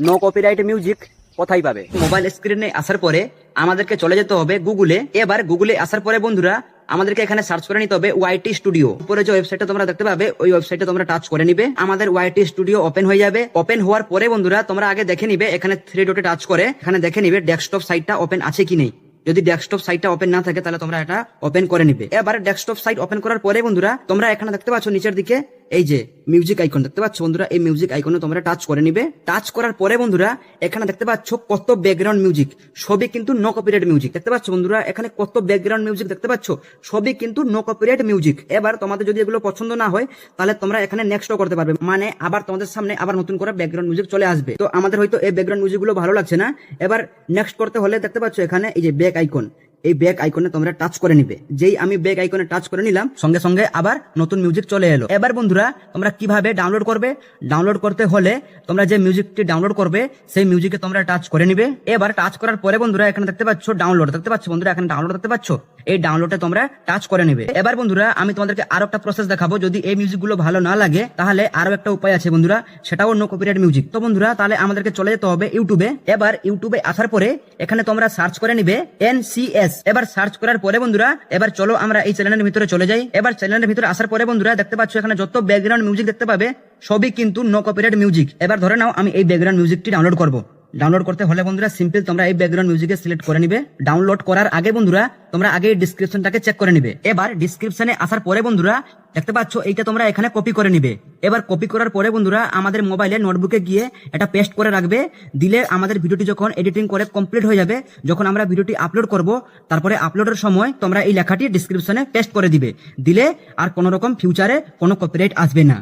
No copyright music কোথায় পাবে? Mobile স্ক্রিনে আসার পরে আমাদেরকে চলে যেতে হবে গুগলে। এবার গুগলে আসার পরে বন্ধুরা আমাদেরকে এখানে সার্চ করে নিতে হবে ওয়াইটি স্টুডিও। উপরে যে ওয়েবসাইটটা তোমরা দেখতে পাবে ওই ওয়েবসাইটে তোমরা টাচ করে নিবে। আমাদের ওয়াইটি স্টুডিও ওপেন হয়ে যাবে। ওপেন হওয়ার পরে বন্ধুরা তোমরা আগে দেখে নিবে এখানে থ্রি ডটে টাচ করে এখানে দেখে নিবে ডেস্কটপ সাইটটা ওপেন আছে কি নেই। যদি ডেস্কটপ সাইটটা ওপেন না থাকে তাহলে তোমরা এটা ওপেন করে নিবে। এবার ডেস্কটপ সাইট ওপেন করার পরে বন্ধুরা তোমরা এখানে দেখতে পাচ্ছ নিচের দিকে এই যে মিউজিক আইকন দেখতে পাচ্ছ বন্ধুরা, এই মিউজিক আইকনে তোমরা টাচ করে নিবে। টাচ করার পরে বন্ধুরা এখানে দেখতে পাচ্ছ কত ব্যাকগ্রাউন্ড মিউজিক, সবই কিন্তু নো কপিরাইট মিউজিক। দেখতে পাচ্ছ বন্ধুরা এখানে কত ব্যাকগ্রাউন্ড মিউজিক দেখতে পাচ্ছ, সবই কিন্তু নো কপিরাইট মিউজিক। এবার তোমাদের যদি এগুলো পছন্দ না হয় তাহলে তোমরা এখানে নেক্সটও করতে পারবে, মানে আবার তোমাদের সামনে আবার নতুন করে ব্যাকগ্রাউন্ড মিউজিক চলে আসবে। তো আমাদের হয়তো এই ব্যাকগ্রাউন্ড মিউজিক গুলো ভালো লাগছে না। এবার নেক্সট করতে হলে দেখতে পাচ্ছ এখানে এই যে ব্যাক আইকন, এই ব্যাক আইকনে তোমরা টাচ করে নিবে। যেই আমি ব্যাক আইকনে টাচ করে নিলাম সঙ্গে সঙ্গে আবার নতুন মিউজিক চলে এলো। এবার বন্ধুরা তোমরা কিভাবে ডাউনলোড করবে? ডাউনলোড করতে হলে তোমরা যে মিউজিকটি ডাউনলোড করবে সেই মিউজিকে তোমরা টাচ করে নিবে। এবার টাচ করার পরে বন্ধুরা এখানে দেখতে পাচ্ছ ডাউনলোড, দেখতে পাচ্ছ বন্ধুরা এখানে ডাউনলোড দেখতে পাচ্ছ, এই ডাউনলোডে তোমরা টাচ করে নিবে। এবার বন্ধুরা আমি তোমাদেরকে আরো একটা প্রসেস দেখাবো। যদি এই মিউজিক গুলো ভালো না লাগে তাহলে আরো একটা উপায় আছে বন্ধুরা, সেটাও নো কপিরাইট মিউজিক। তো বন্ধুরা তাহলে আমাদেরকে চলে যেতে হবে ইউটিউবে। এবার ইউটিউবে আসার পরে এখানে তোমরা সার্চ করে নিবে NCS। এবার সার্চ করার পরে বন্ধুরা এবার চলো আমরা এই চ্যানেলের ভিতরে চলে যাই। এবার চ্যানেলের ভিতরে আসার পরে বন্ধুরা দেখতে পাচ্ছ এখানে যত ব্যাকগ্রাউন্ড মিউজিক দেখতে পাবে সবই কিন্তু নো কপিরাইট মিউজিক। এবার ধরে নাও আমি এই ব্যাকগ্রাউন্ড মিউজিকটি ডাউনলোড করব। ডাউনলোড করতে হলে বন্ধুরা সিম্পল তোমরা এই ব্যাকগ্রাউন্ড মিউজিকে সিলেক্ট করে নিবে। ডাউনলোড করার আগে বন্ধুরা তোমরা আগে ডিসক্রিপশনটাকে চেক করে নিবে। এবার ডিসক্রিপশনে আসার পরে বন্ধুরা দেখতে পাচ্ছ এইটা তোমরা এখানে কপি করে নিবে। এবার কপি করার পরে বন্ধুরা আমাদের মোবাইলে নোটবুকে গিয়ে এটা পেস্ট করে রাখবে। দিলে আমাদের ভিডিওটি যখন এডিটিং করে কমপ্লিট হয়ে যাবে, যখন আমরা ভিডিওটি আপলোড করব তারপরে আপলোডের সময় তোমরা এই লেখাটি ডিসক্রিপশনে পেস্ট করে দিবে। দিলে আর কোনো রকম ফিউচারে কোনো কপিরাইট আসবে না।